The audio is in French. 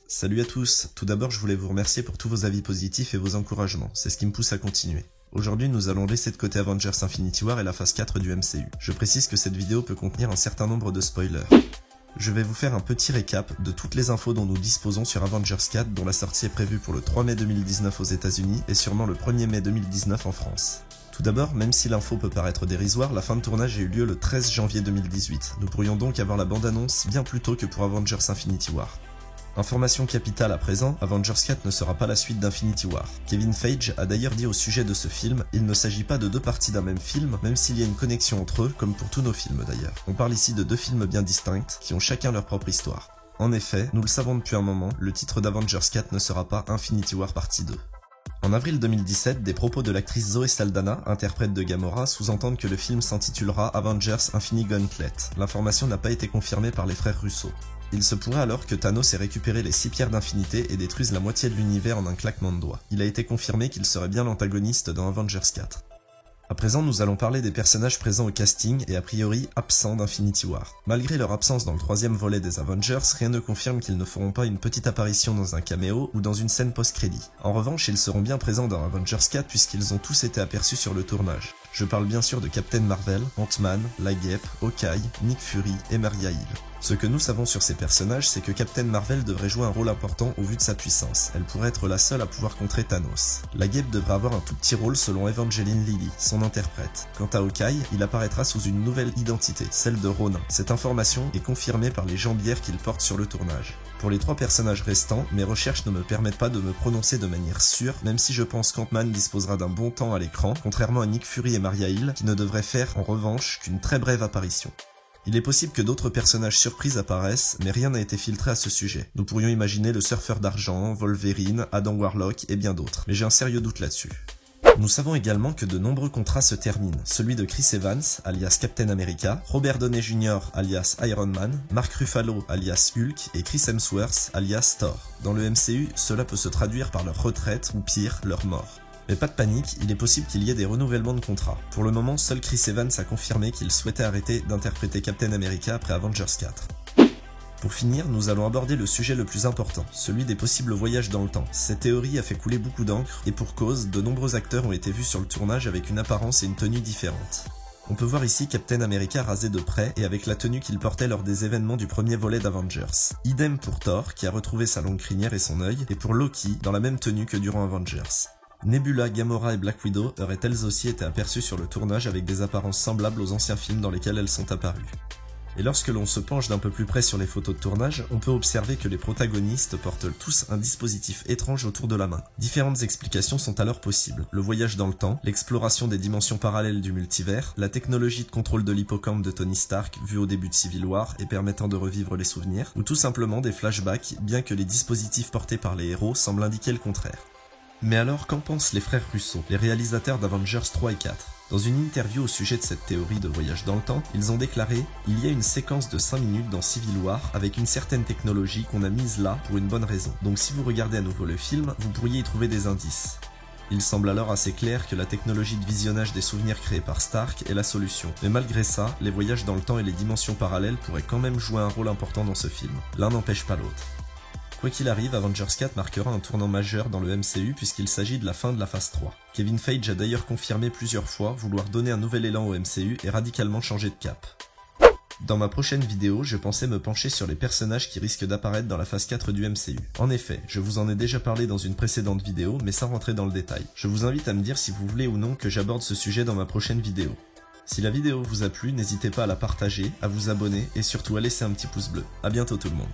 Salut à tous, tout d'abord je voulais vous remercier pour tous vos avis positifs et vos encouragements, c'est ce qui me pousse à continuer. Aujourd'hui nous allons laisser de côté Avengers Infinity War et la phase 4 du MCU. Je précise que cette vidéo peut contenir un certain nombre de spoilers. Je vais vous faire un petit récap de toutes les infos dont nous disposons sur Avengers 4 dont la sortie est prévue pour le 3 mai 2019 aux États-Unis et sûrement le 1er mai 2019 en France. Tout d'abord, même si l'info peut paraître dérisoire, la fin de tournage a eu lieu le 13 janvier 2018. Nous pourrions donc avoir la bande-annonce bien plus tôt que pour Avengers Infinity War. Information capitale à présent, Avengers 4 ne sera pas la suite d'Infinity War. Kevin Feige a d'ailleurs dit au sujet de ce film, il ne s'agit pas de deux parties d'un même film, même s'il y a une connexion entre eux, comme pour tous nos films d'ailleurs. On parle ici de deux films bien distincts, qui ont chacun leur propre histoire. En effet, nous le savons depuis un moment, le titre d'Avengers 4 ne sera pas Infinity War partie 2. En avril 2017, des propos de l'actrice Zoe Saldana, interprète de Gamora, sous-entendent que le film s'intitulera Avengers Infinity Gauntlet. L'information n'a pas été confirmée par les frères Russo. Il se pourrait alors que Thanos ait récupéré les 6 pierres d'infinité et détruise la moitié de l'univers en un claquement de doigts. Il a été confirmé qu'il serait bien l'antagoniste dans Avengers 4. À présent, nous allons parler des personnages présents au casting et a priori absents d'Infinity War. Malgré leur absence dans le troisième volet des Avengers, rien ne confirme qu'ils ne feront pas une petite apparition dans un caméo ou dans une scène post-crédit. En revanche, ils seront bien présents dans Avengers 4 puisqu'ils ont tous été aperçus sur le tournage. Je parle bien sûr de Captain Marvel, Ant-Man, la Guêpe, Hawkeye, Nick Fury et Maria Hill. Ce que nous savons sur ces personnages, c'est que Captain Marvel devrait jouer un rôle important au vu de sa puissance. Elle pourrait être la seule à pouvoir contrer Thanos. La Guêpe devrait avoir un tout petit rôle selon Evangeline Lilly, son interprète. Quant à Hawkeye, il apparaîtra sous une nouvelle identité, celle de Ronin. Cette information est confirmée par les jambières qu'il porte sur le tournage. Pour les 3 personnages restants, mes recherches ne me permettent pas de me prononcer de manière sûre, même si je pense qu'Ant-Man disposera d'un bon temps à l'écran, contrairement à Nick Fury et Maria Hill, qui ne devraient faire, en revanche, qu'une très brève apparition. Il est possible que d'autres personnages surprises apparaissent, mais rien n'a été filtré à ce sujet. Nous pourrions imaginer le surfeur d'argent, Wolverine, Adam Warlock et bien d'autres, mais j'ai un sérieux doute là-dessus. Nous savons également que de nombreux contrats se terminent, celui de Chris Evans, alias Captain America, Robert Downey Jr., alias Iron Man, Mark Ruffalo, alias Hulk, et Chris Hemsworth, alias Thor. Dans le MCU, cela peut se traduire par leur retraite, ou pire, leur mort. Mais pas de panique, il est possible qu'il y ait des renouvellements de contrats. Pour le moment, seul Chris Evans a confirmé qu'il souhaitait arrêter d'interpréter Captain America après Avengers 4. Pour finir, nous allons aborder le sujet le plus important, celui des possibles voyages dans le temps. Cette théorie a fait couler beaucoup d'encre, et pour cause, de nombreux acteurs ont été vus sur le tournage avec une apparence et une tenue différentes. On peut voir ici Captain America rasé de près et avec la tenue qu'il portait lors des événements du premier volet d'Avengers. Idem pour Thor, qui a retrouvé sa longue crinière et son œil, et pour Loki, dans la même tenue que durant Avengers. Nebula, Gamora et Black Widow auraient elles aussi été aperçues sur le tournage avec des apparences semblables aux anciens films dans lesquels elles sont apparues. Et lorsque l'on se penche d'un peu plus près sur les photos de tournage, on peut observer que les protagonistes portent tous un dispositif étrange autour de la main. Différentes explications sont alors possibles. Le voyage dans le temps, l'exploration des dimensions parallèles du multivers, la technologie de contrôle de l'hippocampe de Tony Stark vue au début de Civil War et permettant de revivre les souvenirs, ou tout simplement des flashbacks, bien que les dispositifs portés par les héros semblent indiquer le contraire. Mais alors, qu'en pensent les frères Russo, les réalisateurs d'Avengers 3 et 4 ? Dans une interview au sujet de cette théorie de voyage dans le temps, ils ont déclaré « Il y a une séquence de 5 minutes dans Civil War avec une certaine technologie qu'on a mise là pour une bonne raison. Donc si vous regardez à nouveau le film, vous pourriez y trouver des indices. » Il semble alors assez clair que la technologie de visionnage des souvenirs créée par Stark est la solution. Mais malgré ça, les voyages dans le temps et les dimensions parallèles pourraient quand même jouer un rôle important dans ce film. L'un n'empêche pas l'autre. Quoi qu'il arrive, Avengers 4 marquera un tournant majeur dans le MCU puisqu'il s'agit de la fin de la phase 3. Kevin Feige a d'ailleurs confirmé plusieurs fois vouloir donner un nouvel élan au MCU et radicalement changer de cap. Dans ma prochaine vidéo, je pensais me pencher sur les personnages qui risquent d'apparaître dans la phase 4 du MCU. En effet, je vous en ai déjà parlé dans une précédente vidéo, mais sans rentrer dans le détail. Je vous invite à me dire si vous voulez ou non que j'aborde ce sujet dans ma prochaine vidéo. Si la vidéo vous a plu, n'hésitez pas à la partager, à vous abonner et surtout à laisser un petit pouce bleu. A bientôt tout le monde.